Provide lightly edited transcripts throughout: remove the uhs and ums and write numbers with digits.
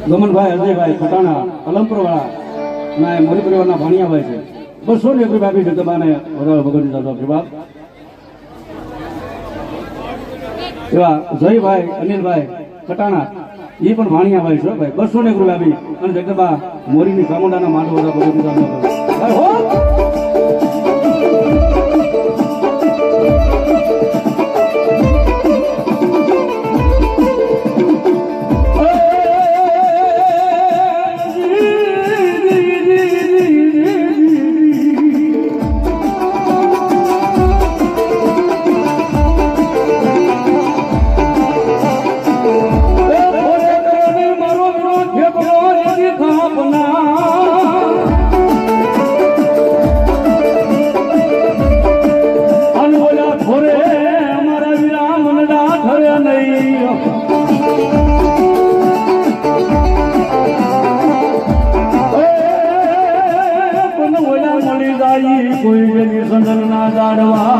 ગમનભાઈ અજયભાઈ ખટાણા અલમપુરવાળા ના મોરી પરિવારના ભાણિયાભાઈ છે 200 ની આપી જગદંબાને વધારે ભગવતી દાદા આશીર્વાદ એવા જયભાઈ અનિલભાઈ ખટાણા એ પણ ભાણિયાભાઈ છે ભાઈ 200 ની આપી અને જગદંબા મોરીની ચામુંડાના માંડો વધારે ભગવતી દાદા હો કોઈ જેની સંજલ ના જાડવા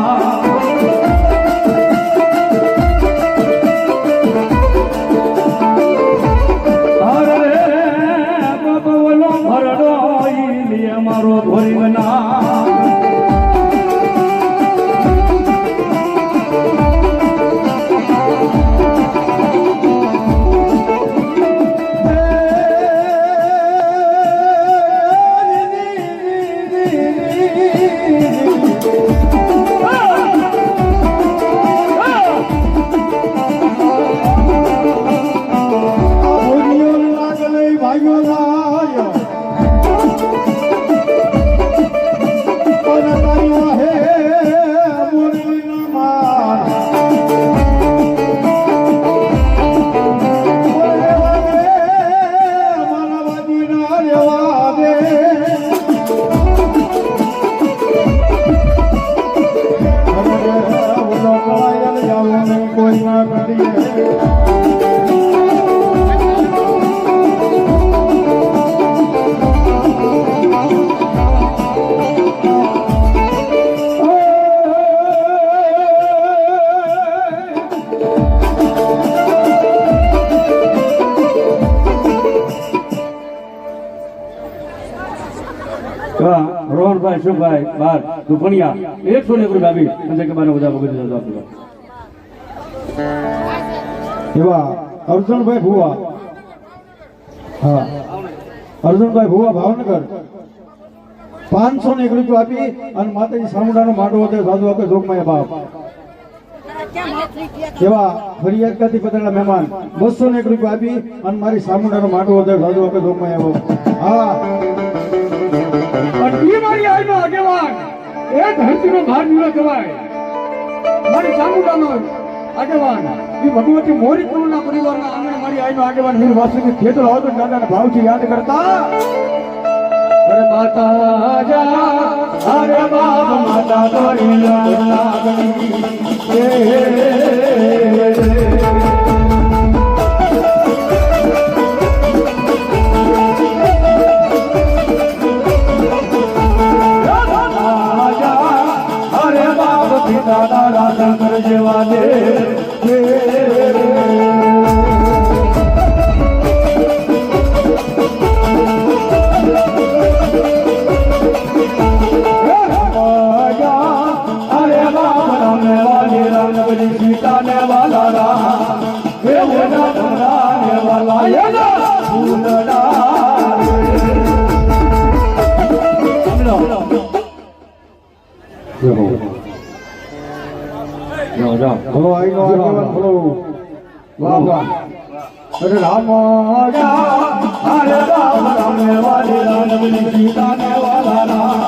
ભરડો મારો ભરી ના રોહનભાઈ શુભભાઈ બાર દુપણિયા 100 ની આપી અને જગદંબાને બધા ભગવતી દાદા આશીર્વાદ એવા અર્જુનભાઈ ભુવા હા અર્જુનભાઈ ભુવા ભાવનગર 500 ને 1 રૂપિયો આપી અને માતાજી સામુંડાનો માંડવો હતો સાધુ આપે જોગમાયા બાપ એવા ફરિયાદ કાથી પધારેલા મહેમાન 200 ને 1 રૂપિયો આપી અને મારી સામુંડાનો માંડવો હતો સાધુ આપે જોગમાયા બાપ હા ઈ મારી આઈનો આગેવાન એ ધરતીનો ભાર નીલો કહેવાય મારી ચામુંડાનો આગેવાન ઈ ભગવતી મોરી કુળના પરિવારના આંગણે મારી આઈનો આગેવાન વીર વાસુકી ખેતર આવતો દાદાના ભાવથી યાદ કરતા અરે માતા જા અરે બાપ માતા તોરી લાગણી દાદા રાધા કર જેવા દે અરે બાપ રામ વાલી રામ બલી સીતા ને વાલા રામ દેવના ધરા ને વાલા યના ફૂલડા બોલો આઈનો આગેવાન બોલો વાહ વાહ અરે રામ અરે રામ રામ વાલી રામ બલી સીતા ને વાલા રામ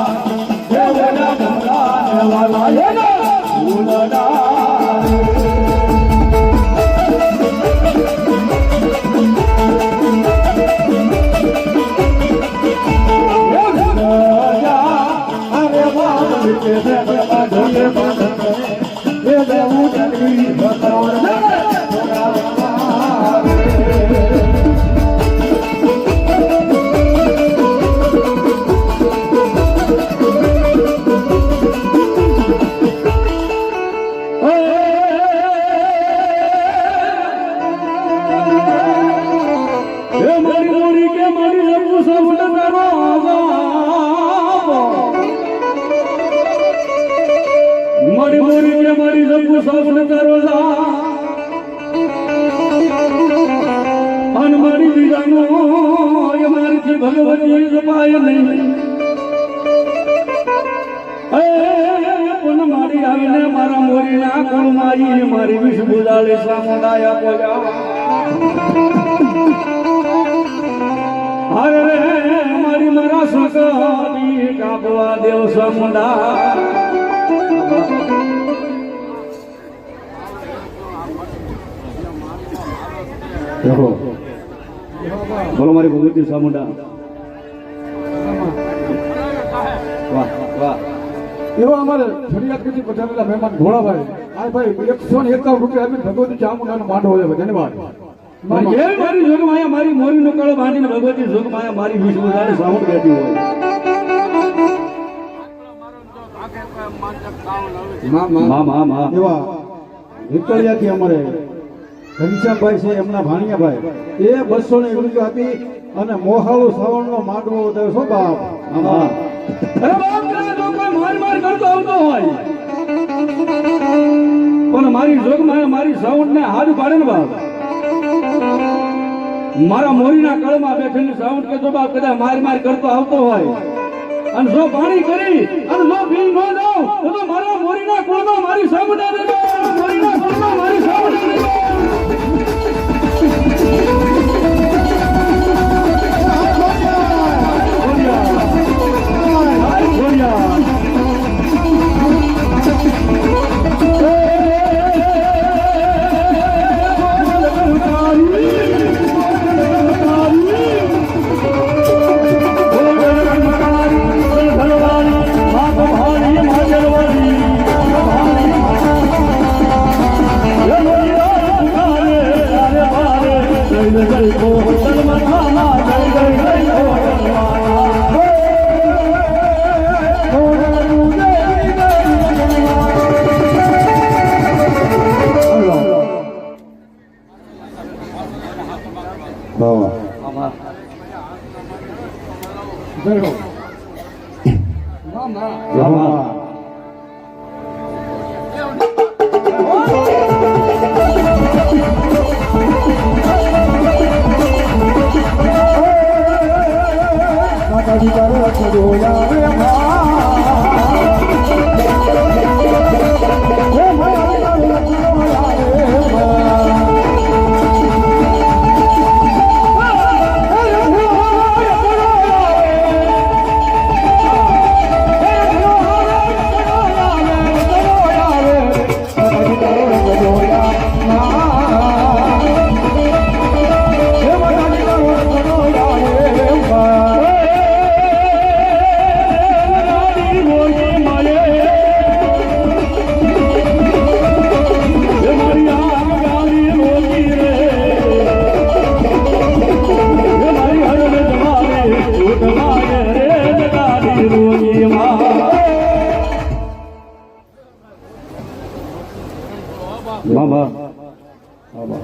દેવના ધરા ને વાલા યના ફૂલડા મારી સૌન કરો અન મારી વીરાનો મારી ભગવતી જપાય નહીં પણ મારી આવીને મારા મોરીના કુળમાં મારી વિષ બુજાડે સામુંડાયા પોજા અરે મારી મારા સુખી કાપવા દેવ સામુંડા બોલો મારી ભગવતી સામુંડા વાહ વાહ એવા અમારે ફરિયાદ કરી પધારેલા મહેમાન ભોળાભાઈ આ ભાઈ 151 રૂપિયા આપીને ભગવતી ચામુંડાનો માંડવો છે ધન્યવાદ મારી જોગમાયા મારી મોરી નો કળો બાંધીને ભગવતી જોગમાયા મારી વિષ બુજાડે સામુંડ બેઠી હોય એવા વિક્ટોરિયાથી અમારે ઘનશ્યામભાઈ છે એમના ભાણિયાભાઈ એ 200 રૂપિયા આપી અને મોહાળુ શ્રાવણનો માંડવો વધારે શું બાપ અરે બાપ જો કોઈ માર કરતો આવતો હોય પણ મારી જોગમાયા મારી સાઉન્ડ ને હાથ પાડે ને બાપ મારા મોરીના કળમાં બેઠેલી સાઉન્ડ કે જો બાપ કદાચ માર કરતો આવતો હોય અને જો પાણી કરી અને જો ભી ન જાવ તો મારા મોરીના કળમાં મારી સાઉન્ડ આવે મોરીના કળમાં મારી સાઉન્ડ આવે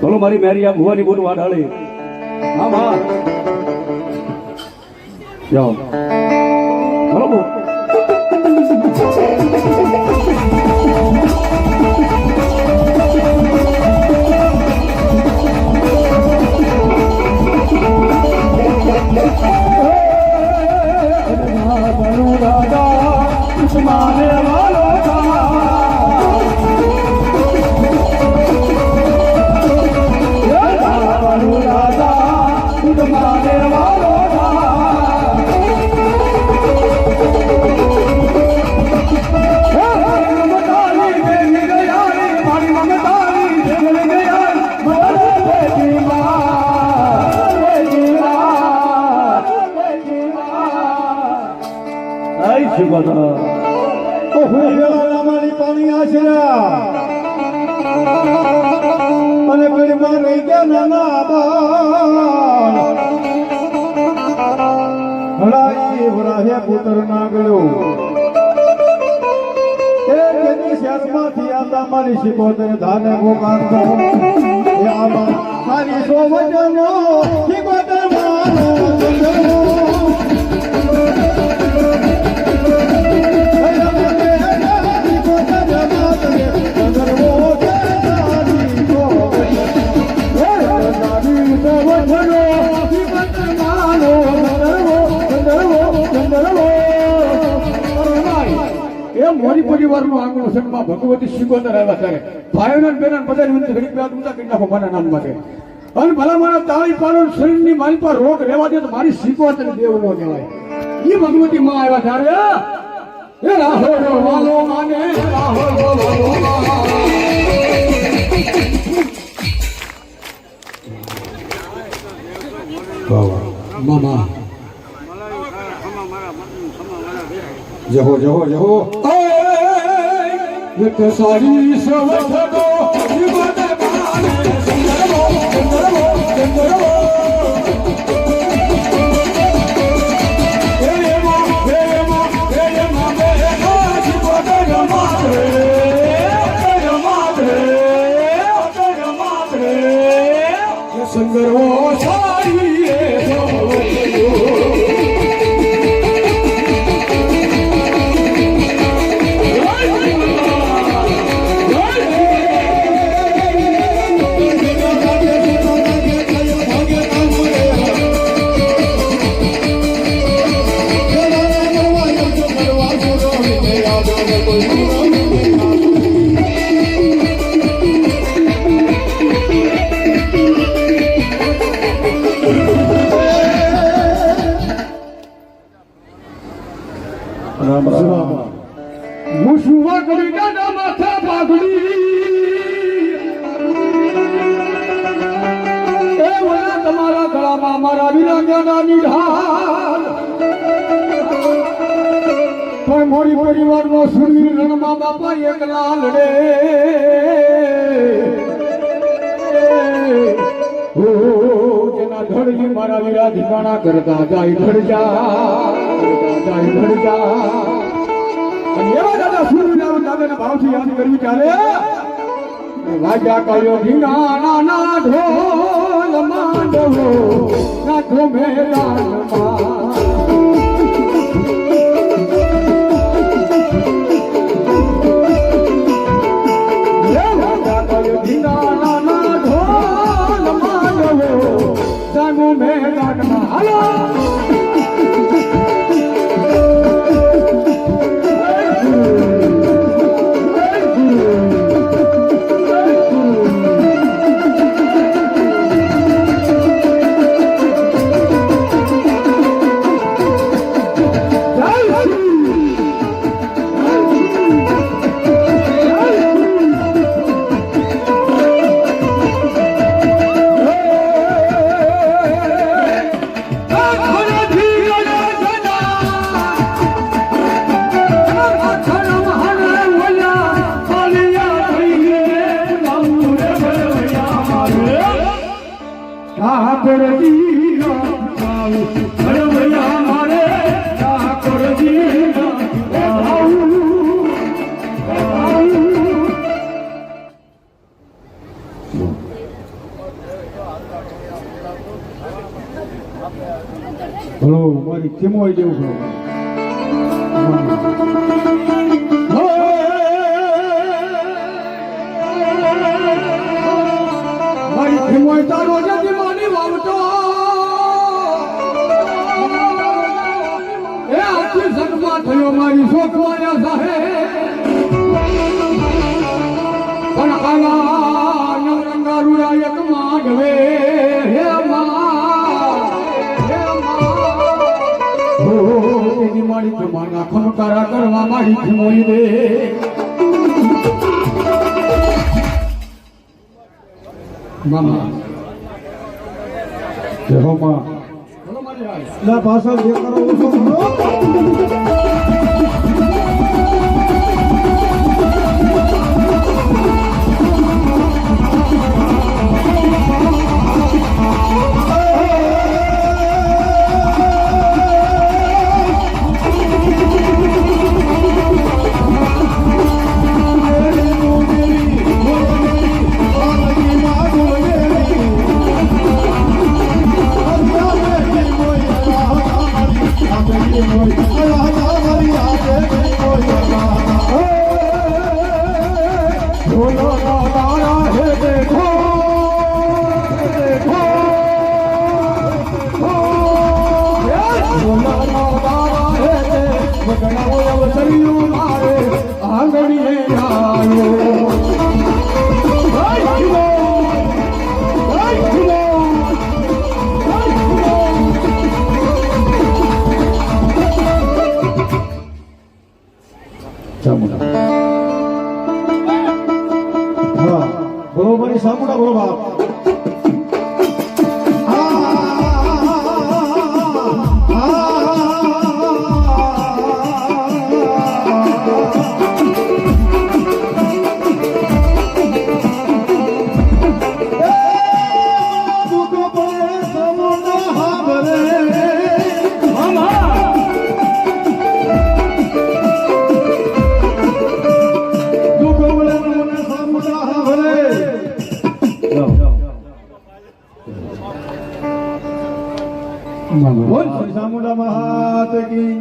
બોલો મારી મેરી આ ભુવાની બોટ વાઢાળી હા માં જાઓ બોલો પાણી આશરા અને પેલીમાં રહી ગયા નાના બાળ હળાઈ વરાહે પુત્ર ના ગયો એ કેની શ્યાસમાંથી આતા મારી શિકોતર ધાને ગોકાણતો એ આમાં મારી સો વચનો શિકોતર માનો સંગરો એ મોરી પરિવારનું આંગણું છે માં ભગવતી શિકોતર આવ્યા ત્યારે ભાઈઓને ને બહેનોને બધાને વિનંતી ઘડીક બે હાથ ઊંચા કરી નાખો મારા નામ માટે અને ભલા મારા તાળી પાડો ને શરીરની મારી પર રોગ રહેવા દે તો મારી શિકોતર દેવ નો કહેવાય એ ભગવતી માં આવ્યા ત્યારે એ રાહો વાલો માને રાહો વાલો મામા જહો જહો જહો એક સારી સવથનો જીવન માને સુંદરવો સુંદરવો સુંદરવો સુંદરવો સારી રામ રામ મુસુવા કરી દાદા માથા પાઘડી એ વયા તમારા ગળામાં મારા વિરાગ્યાના નિધાન પણ મોરી પરિવારનો સુરવીર રણમાં બાપા એકલા લડે ઓ જેના ધડજી મારા વીરા ઠિકાણા કરતા જાય ધડજા જાય ધડજા અને એવા દાદા સૂર્યના દાદાના ભાવથી યાદ કરવી ચાલે વાગ્યા કયો ધીના નાના ઢોલ માંડવો નાખો મેદાનમાં હાલો હલો મારી કેમો આવી દેવું છું મારી ખીમોય તારો જતી માની વાવતો એ આખી સગમાં થયો મારી શોખવાયા સાહે પણ આવા નવરંગા રૂડાયક માગવે હે મારી ખમાના ખમકારા કરવા મારી ખીમોઈ દે મામા જહો માં બોલો મારી હાલ ના પાછળ જે કરો ઓછો કરો મારે આંગણીએ આવ્યો જય ભીમો, જય ભીમો, જય ભીમો. ચામુંડા હા બોલો મારી સામુંડા બોલો બાપ બોલ સામુંડા મહાત કી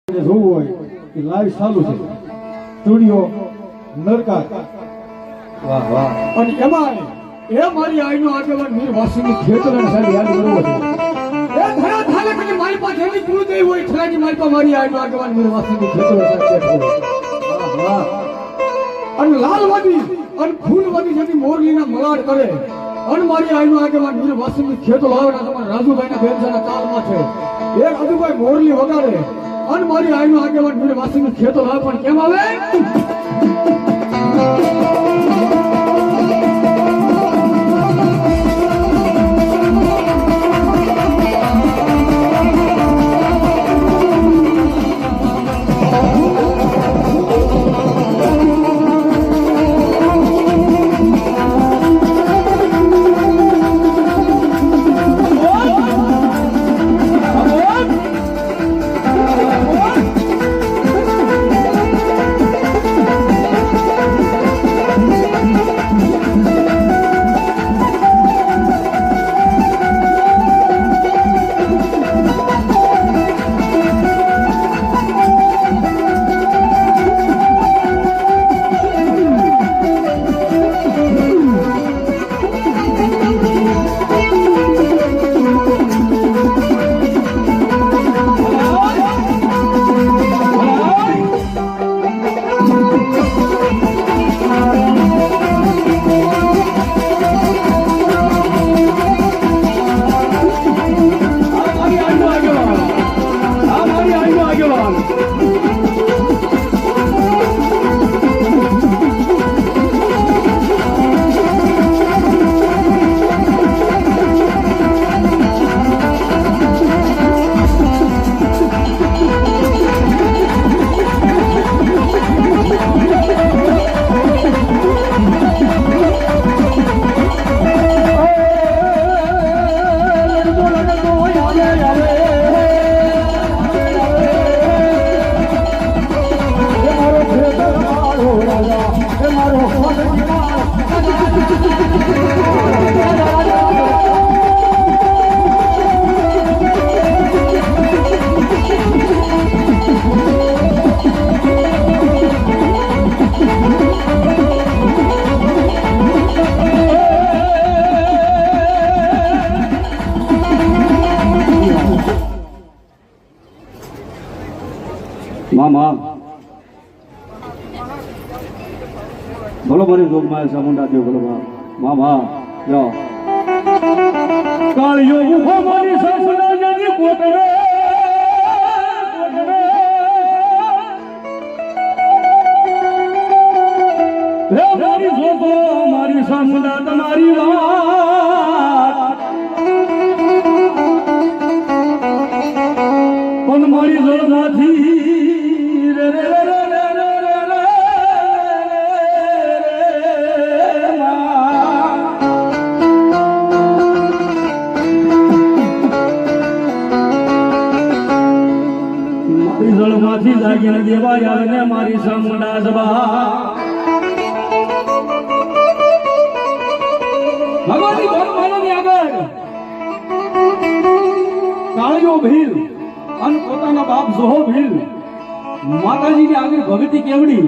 જોવું હોય કે લાઈવ ચાલુ છે સ્ટુડિયો નરકા વાહ વાહ અને એમાં એ મારી આઈનો આગેવાન વીર વાસીની ખેતરણ સારી યાદ કરવો છે એ ઘણા થાલે કે મારી પાસે એવી કુળદેવી હોય છલાજી મારી પાસે મારી આઈનો આગેવાન વીર વાસીની ખેતરણ સારી વાહ વાહ અને લાલવાદી અને ફૂલવાદી જેની મોરલીના મલાડ કરે અને મારી આઈનો આગેવાન વીર વાસીની ખેતો લાવવાના તમારા રાજુભાઈના બેનસાના તાલમાં છે એ રાજુભાઈ મોરલી વગાડે અને મારી આઈનો આગેવાન વીર વાસીની ખેતો લાવે પણ કેમ આવે મામા બોલો મારી જોગમાં ચામુંડા દેવ બોલો મામા યો કાળિયો ઉભો મારી સાસુના જેની કોટરે હે મારી જોગો મારી સાસુના તમારી વાત પણ મારી જોગમાંથી રે રે રે રે રે રે રે મારી જળમાંથી જાગીને દેવાય આવે ને મારી સામુંડા જબા ભગવાનની ભગવાનની આગળ કાળિયો ભીલ અને પોતાના બાપ જોહો ભીલ માતાજીની આગળ ભક્તિ કેવડી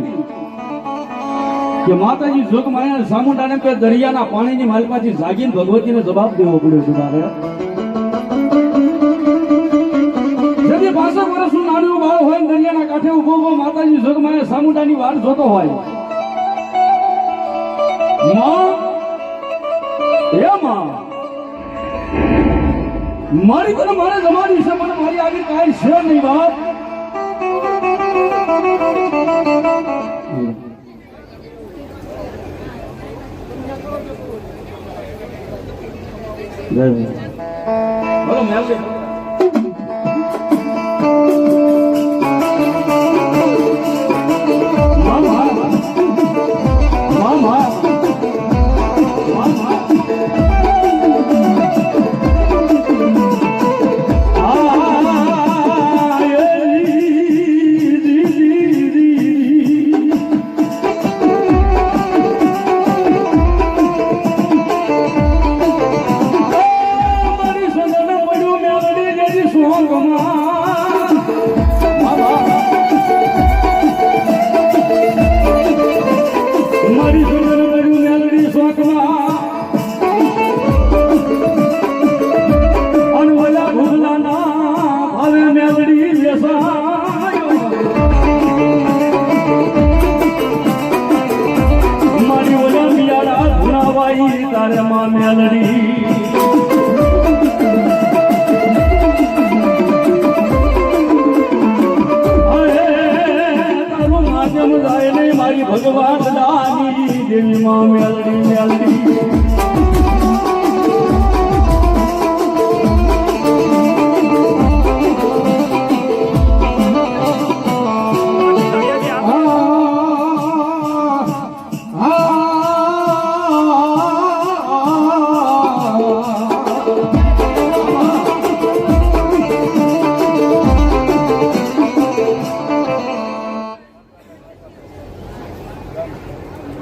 કે માતાજી જોગમાયા સામુંડાને કે દરિયાના પાણીની માલપાથી જાગીને ભગવતીને જવાબ દેવો પડ્યો છે તારે જેથી 500 વર્ષનું નાનું બાળ હોય ને દરિયાના કાંઠે ઉભો ઉભો માતાજી જોગમાયા સામુંડાની વાટ જોતો હોય માં હે માં મારી તને મારે જમાડી છે મને મારી આગળ કાંઈ છે નહીં બાપ બોલો મેલ મામા મામા મામા તારે માં મેલડી તારું માધ્યમ જાય નહીં મારી ભગવાન દાની દેવી માં મેલડી મેલડી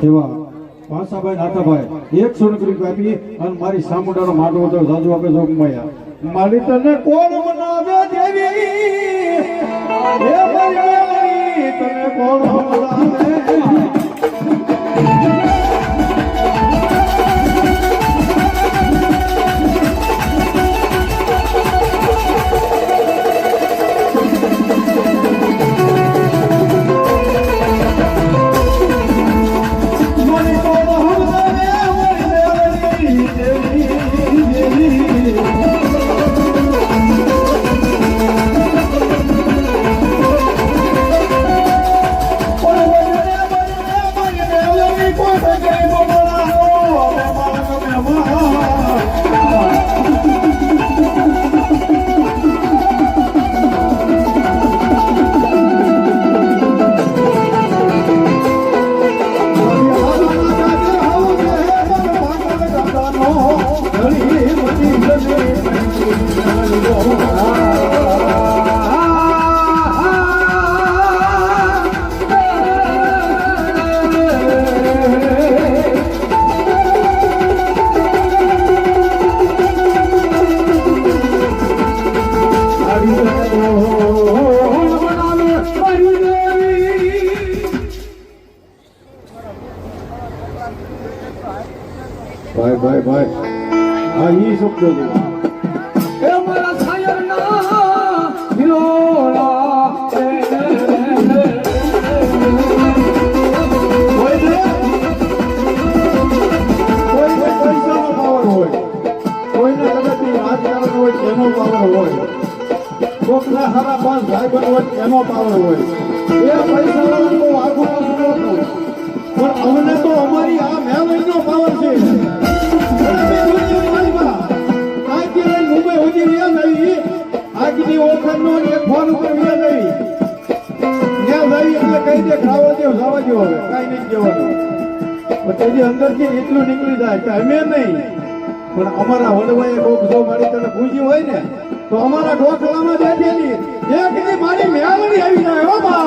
એવા પાસાભાઈ નાથાભાઈ 100 રૂપિયા આપી અને મારી સામુંડાનો માટો હતો જાજુ આપે જોગમાયા મારી તને કોણ મનાવે દેવી હે મારી તને કોણ મનાવે ભાઈ ભાઈ આ ઈ શબ્દ છે એ મારા સાયરના દિલોડા હારા હારા 5 ભાઈબંધ હોય એનો પાવર હોય એ પૈસાવાળાને બહુ આગળ પાછું ન થવું. પણ અમને તો અમારી આ મેળવીનો પાવર છે. અમે દુનિયા મારીમાં આખી લઈને મુંબઈ સુધી રહ્યા નહીં. આજની ઓળખાણનો એક ફોન ઉપર રહ્યા નહીં. ત્યાં જઈ એટલે કહી દે ખાવા દો જવા દો હવે કાંઈ નહીં કહેવાનું. પણ તેની અંદરથી એટલું નીકળી જાય કે અમે નહીં પણ અમારા વડવાએ કોક જો મારી તને પૂજી હોય ને તો અમારા ઢોકળામાં બેઠેલી એક દી મારી મેળવણી આવી જાય હો બા.